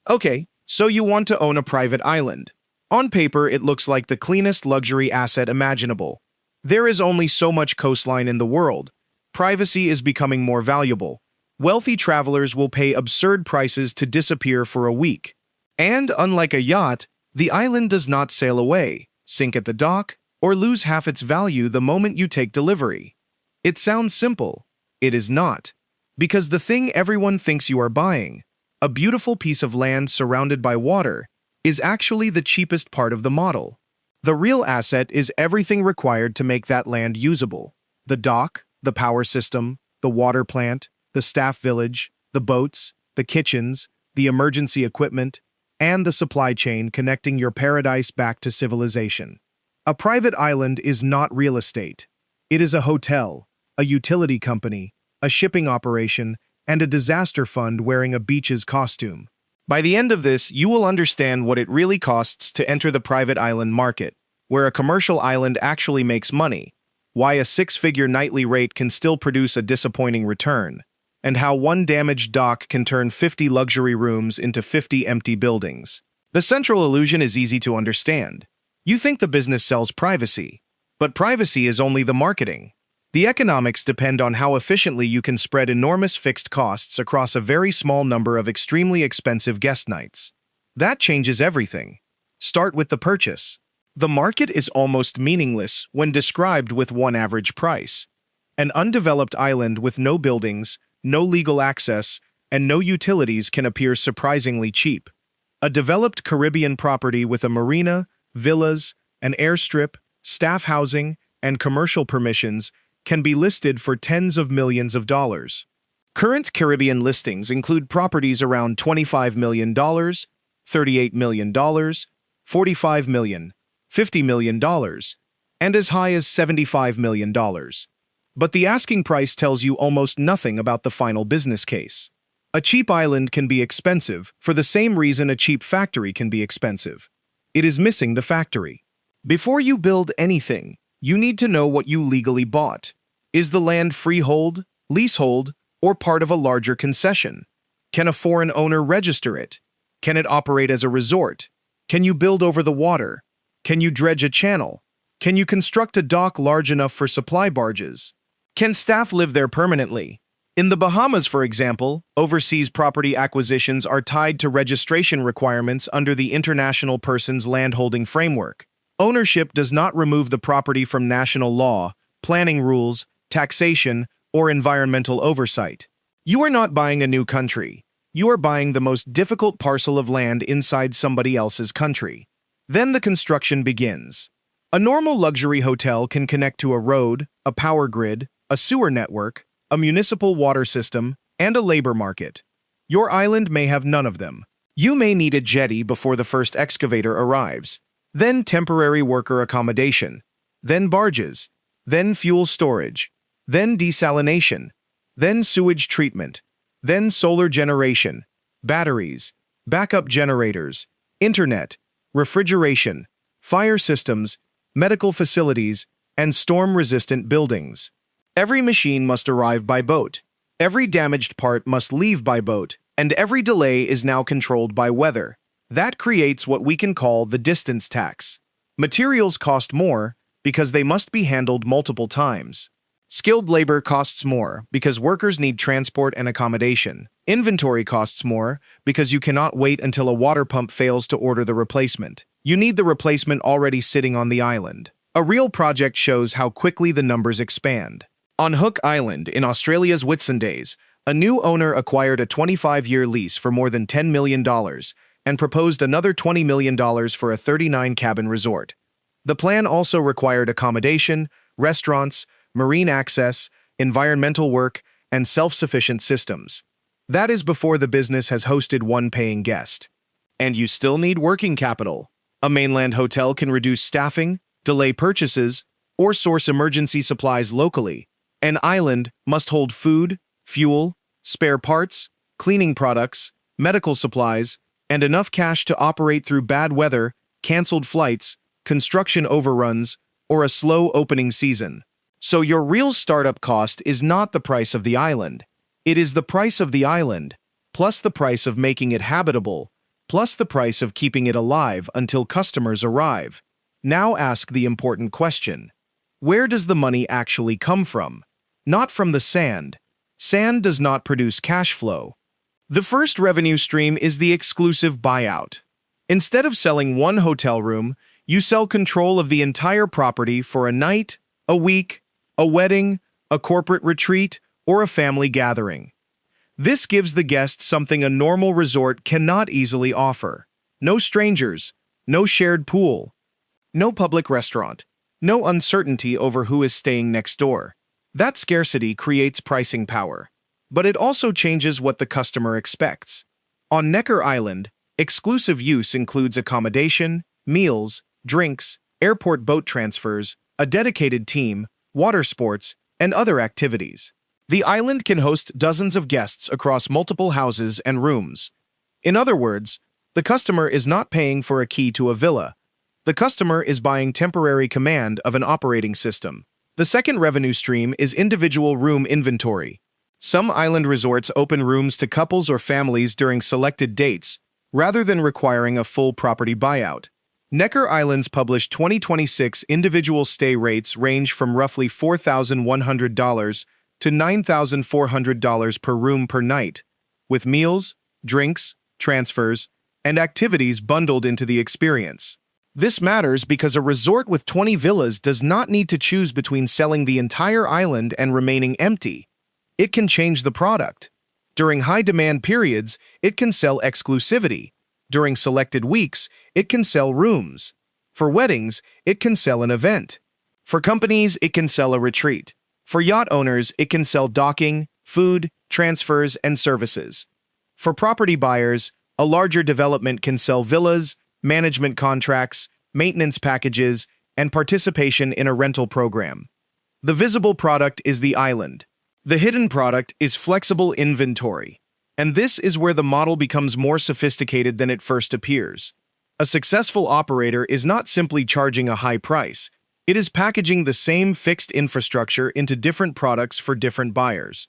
Okay, so you want to own a private island. On paper, it looks like the cleanest luxury asset imaginable. There is only so much coastline in the world. Privacy is becoming more valuable. Wealthy travelers will pay absurd prices to disappear for a week. And unlike a yacht, the island does not sail away, sink at the dock, or lose half its value the moment you take delivery. It sounds simple. It is not. Because the thing everyone thinks you are buying, a beautiful piece of land surrounded by water, is actually the cheapest part of the model. The real asset is everything required to make that land usable. The dock, the power system, the water plant, the staff village, the boats, the kitchens, the emergency equipment, and the supply chain connecting your paradise back to civilization. A private island is not real estate. It is a hotel, a utility company, a shipping operation, and a disaster fund wearing a beach's costume. By the end of this, you will understand what it really costs to enter the private island market, where a commercial island actually makes money, why a six-figure nightly rate can still produce a disappointing return, and how one damaged dock can turn 50 luxury rooms into 50 empty buildings. The central illusion is easy to understand. You think the business sells privacy, but privacy is only the marketing. The economics depend on how efficiently you can spread enormous fixed costs across a very small number of extremely expensive guest nights. That changes everything. Start with the purchase. The market is almost meaningless when described with one average price. An undeveloped island with no buildings, no legal access, and no utilities can appear surprisingly cheap. A developed Caribbean property with a marina, villas, an airstrip, staff housing, and commercial permissions can be listed for tens of millions of dollars. Current Caribbean listings include properties around $25 million, $38 million, $45 million, $50 million, and as high as $75 million. But the asking price tells you almost nothing about the final business case. A cheap island can be expensive for the same reason a cheap factory can be expensive. It is missing the factory. Before you build anything, you need to know what you legally bought. Is the land freehold, leasehold, or part of a larger concession? Can a foreign owner register it? Can it operate as a resort? Can you build over the water? Can you dredge a channel? Can you construct a dock large enough for supply barges? Can staff live there permanently? In the Bahamas, for example, overseas property acquisitions are tied to registration requirements under the International Persons Landholding Framework. Ownership does not remove the property from national law, planning rules, taxation, or environmental oversight. You are not buying a new country. You are buying the most difficult parcel of land inside somebody else's country. Then the construction begins. A normal luxury hotel can connect to a road, a power grid, a sewer network, a municipal water system, and a labor market. Your island may have none of them. You may need a jetty before the first excavator arrives, then temporary worker accommodation, then barges, then fuel storage, then desalination, then sewage treatment, then solar generation, batteries, backup generators, internet, refrigeration, fire systems, medical facilities, and storm-resistant buildings. Every machine must arrive by boat. Every damaged part must leave by boat, and every delay is now controlled by weather. That creates what we can call the distance tax. Materials cost more because they must be handled multiple times. Skilled labor costs more because workers need transport and accommodation. Inventory costs more because you cannot wait until a water pump fails to order the replacement. You need the replacement already sitting on the island. A real project shows how quickly the numbers expand. On Hook Island, in Australia's Whitsundays, a new owner acquired a 25-year lease for more than $10 million and proposed another $20 million for a 39-cabin resort. The plan also required accommodation, restaurants, marine access, environmental work, and self-sufficient systems. That is before the business has hosted one paying guest. And you still need working capital. A mainland hotel can reduce staffing, delay purchases, or source emergency supplies locally. An island must hold food, fuel, spare parts, cleaning products, medical supplies, and enough cash to operate through bad weather, canceled flights, construction overruns, or a slow opening season. So your real startup cost is not the price of the island. It is the price of the island, plus the price of making it habitable, plus the price of keeping it alive until customers arrive. Now ask the important question. Where does the money actually come from? Not from the sand. Sand does not produce cash flow. The first revenue stream is the exclusive buyout. Instead of selling one hotel room, you sell control of the entire property for a night, a week, a wedding, a corporate retreat, or a family gathering. This gives the guest something a normal resort cannot easily offer. No strangers, no shared pool, no public restaurant, no uncertainty over who is staying next door. That scarcity creates pricing power, but it also changes what the customer expects. On Necker Island, exclusive use includes accommodation, meals, drinks, airport boat transfers, a dedicated team, water sports, and other activities. The island can host dozens of guests across multiple houses and rooms. In other words, the customer is not paying for a key to a villa. The customer is buying temporary command of an operating system. The second revenue stream is individual room inventory. Some island resorts open rooms to couples or families during selected dates, rather than requiring a full property buyout. Necker Island's published 2026 individual stay rates range from roughly $4,100 to $9,400 per room per night, with meals, drinks, transfers, and activities bundled into the experience. This matters because a resort with 20 villas does not need to choose between selling the entire island and remaining empty. It can change the product. During high-demand periods, it can sell exclusivity. During selected weeks, it can sell rooms. For weddings, it can sell an event. For companies, it can sell a retreat. For yacht owners, it can sell docking, food, transfers, and services. For property buyers, a larger development can sell villas, management contracts, maintenance packages, and participation in a rental program. The visible product is the island. The hidden product is flexible inventory. And this is where the model becomes more sophisticated than it first appears. A successful operator is not simply charging a high price. It is packaging the same fixed infrastructure into different products for different buyers.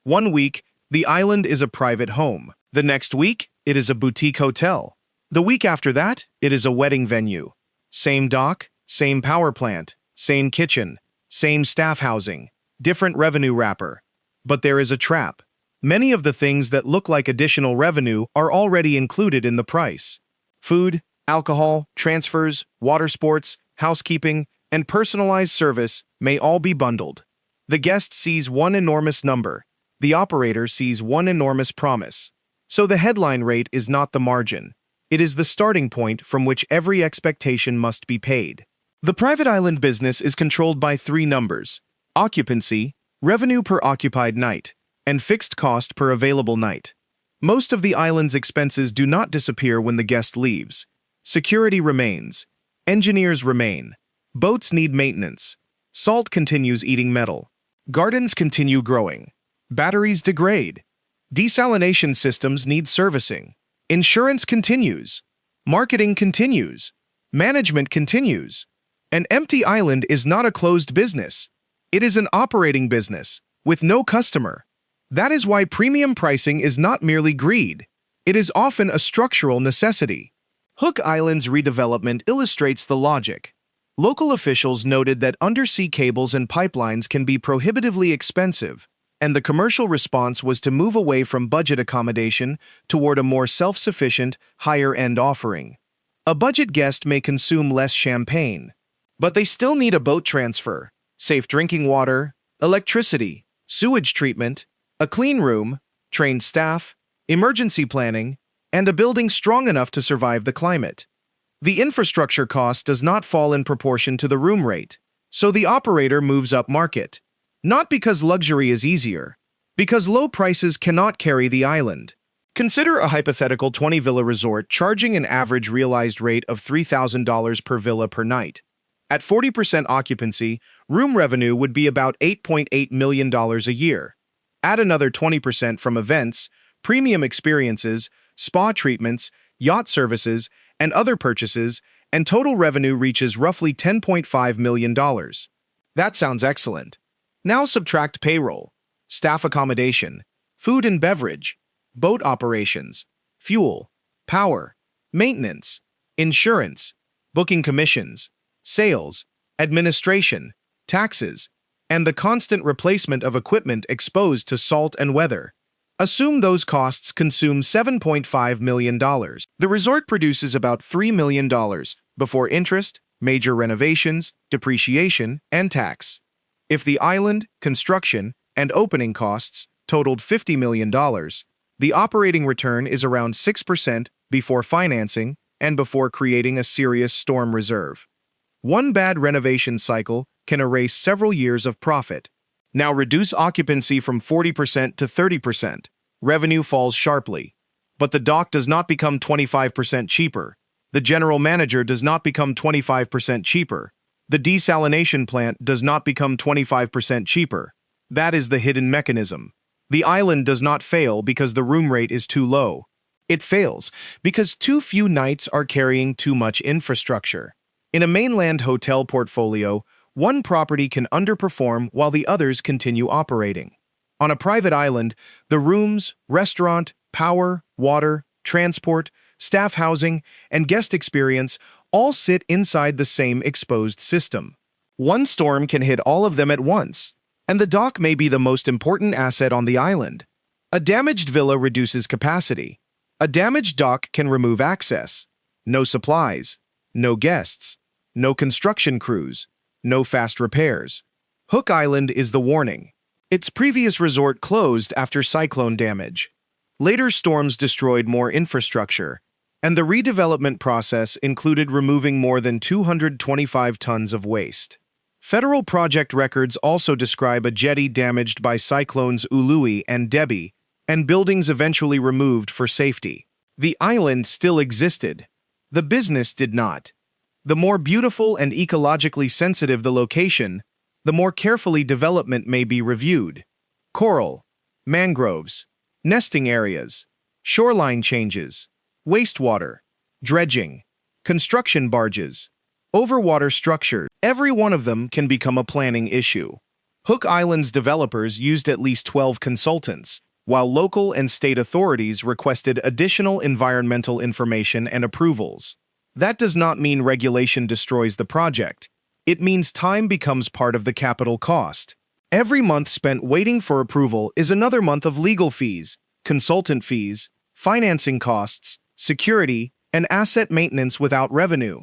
One week, the island is a private home. The next week, it is a boutique hotel. The week after that, it is a wedding venue. Same dock, same power plant, same kitchen, same staff housing, different revenue wrapper. But there is a trap. Many of the things that look like additional revenue are already included in the price. Food, alcohol, transfers, water sports, housekeeping, and personalized service may all be bundled. The guest sees one enormous number. The operator sees one enormous promise. So the headline rate is not the margin. It is the starting point from which every expectation must be paid. The private island business is controlled by three numbers: occupancy, revenue per occupied night, and fixed cost per available night. Most of the island's expenses do not disappear when the guest leaves. Security remains. Engineers remain. Boats need maintenance. Salt continues eating metal. Gardens continue growing. Batteries degrade. Desalination systems need servicing. Insurance continues. Marketing continues. Management continues. An empty island is not a closed business. It is an operating business, with no customer. That is why premium pricing is not merely greed. It is often a structural necessity. Hook Island's redevelopment illustrates the logic. Local officials noted that undersea cables and pipelines can be prohibitively expensive, and the commercial response was to move away from budget accommodation toward a more self-sufficient, higher-end offering. A budget guest may consume less champagne, but they still need a boat transfer, safe drinking water, electricity, sewage treatment, a clean room, trained staff, emergency planning, and a building strong enough to survive the climate. The infrastructure cost does not fall in proportion to the room rate, so the operator moves up market. Not because luxury is easier, because low prices cannot carry the island. Consider a hypothetical 20-villa resort charging an average realized rate of $3,000 per villa per night. At 40% occupancy, room revenue would be about $8.8 million a year. Add another 20% from events, premium experiences, spa treatments, yacht services, and other purchases, and total revenue reaches roughly $10.5 million. That sounds excellent. Now subtract payroll, staff accommodation, food and beverage, boat operations, fuel, power, Maintenance, insurance, booking commissions, sales, administration, taxes, and the constant replacement of equipment exposed to salt and weather. Assume those costs consume $7.5 million. The resort produces about $3 million before interest, major renovations, depreciation, and tax. If the island, construction, and opening costs totaled $50 million, the operating return is around 6% before financing and before creating a serious storm reserve. One bad renovation cycle can erase several years of profit. Now reduce occupancy from 40% to 30%. Revenue falls sharply. But the dock does not become 25% cheaper. The general manager does not become 25% cheaper. The desalination plant does not become 25% cheaper. That is the hidden mechanism. The island does not fail because the room rate is too low. It fails because too few nights are carrying too much infrastructure. In a mainland hotel portfolio, one property can underperform while the others continue operating. On a private island, the rooms, restaurant, power, water, transport, staff housing, and guest experience all sit inside the same exposed system. One storm can hit all of them at once, and the dock may be the most important asset on the island. A damaged villa reduces capacity. A damaged dock can remove access. No supplies, no guests, no construction crews, no fast repairs. Hook Island is the warning. Its previous resort closed after cyclone damage. Later storms destroyed more infrastructure, and the redevelopment process included removing more than 225 tons of waste. Federal project records also describe a jetty damaged by cyclones Ului and Debbie, and buildings eventually removed for safety. The island still existed. The business did not. The more beautiful and ecologically sensitive the location, the more carefully development may be reviewed. Coral, mangroves, nesting areas, shoreline changes, wastewater, dredging, construction barges, overwater structures, every one of them can become a planning issue. Hook Island's developers used at least 12 consultants, while local and state authorities requested additional environmental information and approvals. That does not mean regulation destroys the project. It means time becomes part of the capital cost. Every month spent waiting for approval is another month of legal fees, consultant fees, financing costs, security, and asset maintenance without revenue.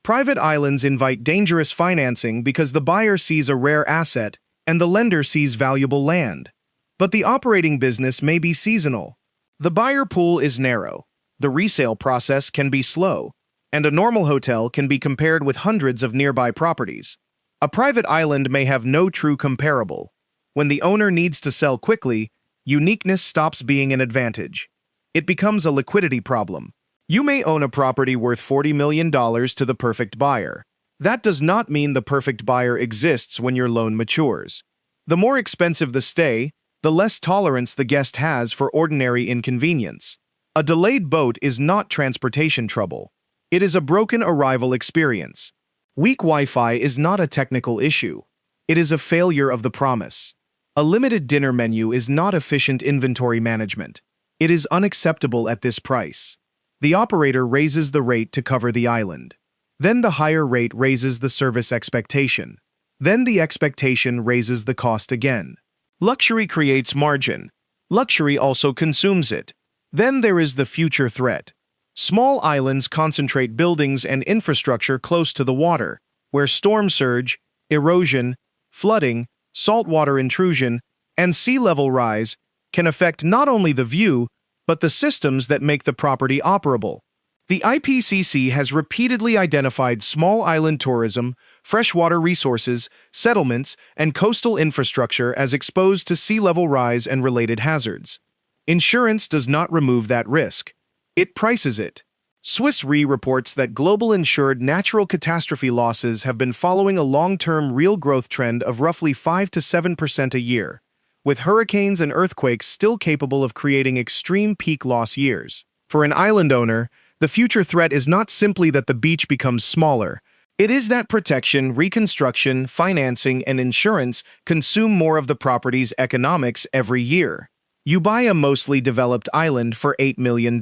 Private islands invite dangerous financing because the buyer sees a rare asset and the lender sees valuable land. But the operating business may be seasonal. The buyer pool is narrow, the resale process can be slow, and a normal hotel can be compared with hundreds of nearby properties. A private island may have no true comparable. When the owner needs to sell quickly, uniqueness stops being an advantage. It becomes a liquidity problem. You may own a property worth $40 million to the perfect buyer. That does not mean the perfect buyer exists when your loan matures. The more expensive the stay, the less tolerance the guest has for ordinary inconvenience. A delayed boat is not transportation trouble. It is a broken arrival experience. Weak Wi-Fi is not a technical issue. It is a failure of the promise. A limited dinner menu is not efficient inventory management. It is unacceptable at this price. The operator raises the rate to cover the island. Then the higher rate raises the service expectation. Then the expectation raises the cost again. Luxury creates margin. Luxury also consumes it. Then there is the future threat. Small islands concentrate buildings and infrastructure close to the water, where storm surge, erosion, flooding, saltwater intrusion, and sea level rise can affect not only the view, but the systems that make the property operable. The IPCC has repeatedly identified small island tourism, freshwater resources, settlements, and coastal infrastructure as exposed to sea level rise and related hazards. Insurance does not remove that risk. It prices it. Swiss Re reports that global insured natural catastrophe losses have been following a long-term real growth trend of roughly 5 to 7% a year, with hurricanes and earthquakes still capable of creating extreme peak loss years. For an island owner, the future threat is not simply that the beach becomes smaller. It is that protection, reconstruction, financing, and insurance consume more of the property's economics every year. You buy a mostly developed island for $8 million.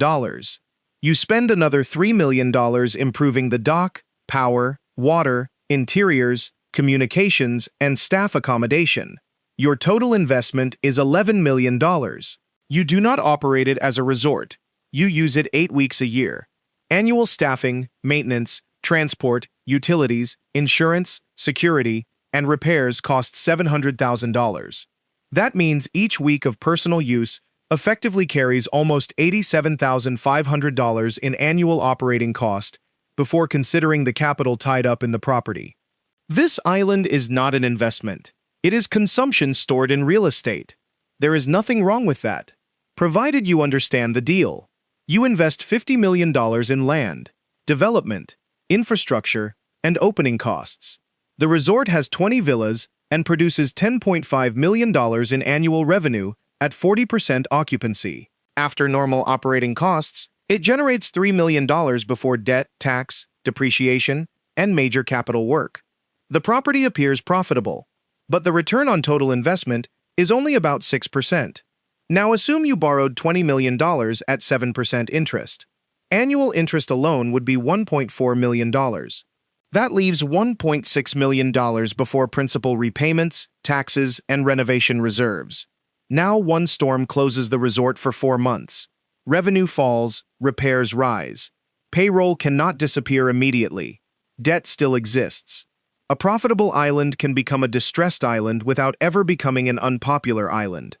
You spend another $3 million improving the dock, power, water, interiors, communications, and staff accommodation. Your total investment is $11 million. You do not operate it as a resort. You use it 8 weeks a year. Annual staffing, maintenance, transport, utilities, insurance, security, and repairs cost $700,000. That means each week of personal use effectively carries almost $87,500 in annual operating cost before considering the capital tied up in the property. This island is not an investment. It is consumption stored in real estate. There is nothing wrong with that, provided you understand the deal. You invest $50 million in land, development, infrastructure, and opening costs. The resort has 20 villas and produces $10.5 million in annual revenue at 40% occupancy. After normal operating costs, it generates $3 million before debt, tax, depreciation, and major capital work. The property appears profitable, but the return on total investment is only about 6%. Now assume you borrowed $20 million at 7% interest. Annual interest alone would be $1.4 million. That leaves $1.6 million before principal repayments, taxes, and renovation reserves. Now one storm closes the resort for 4 months. Revenue falls, repairs rise. Payroll cannot disappear immediately. Debt still exists. A profitable island can become a distressed island without ever becoming an unpopular island.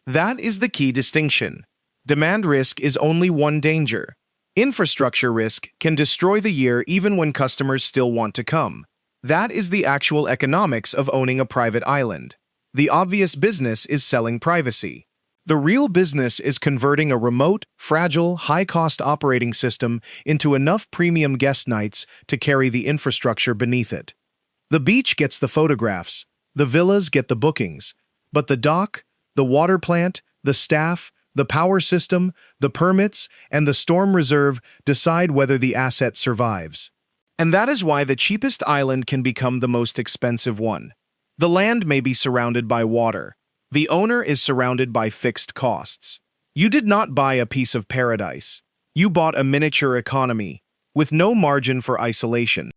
That is the key distinction. Demand risk is only one danger. Infrastructure risk can destroy the year even when customers still want to come. That is the actual economics of owning a private island. The obvious business is selling privacy. The real business is converting a remote, fragile, high-cost operating system into enough premium guest nights to carry the infrastructure beneath it. The beach gets the photographs, the villas get the bookings, but the dock, the water plant, the staff, the power system, the permits, and the storm reserve decide whether the asset survives. And that is why the cheapest island can become the most expensive one. The land may be surrounded by water. The owner is surrounded by fixed costs. You did not buy a piece of paradise. You bought a miniature economy with no margin for isolation.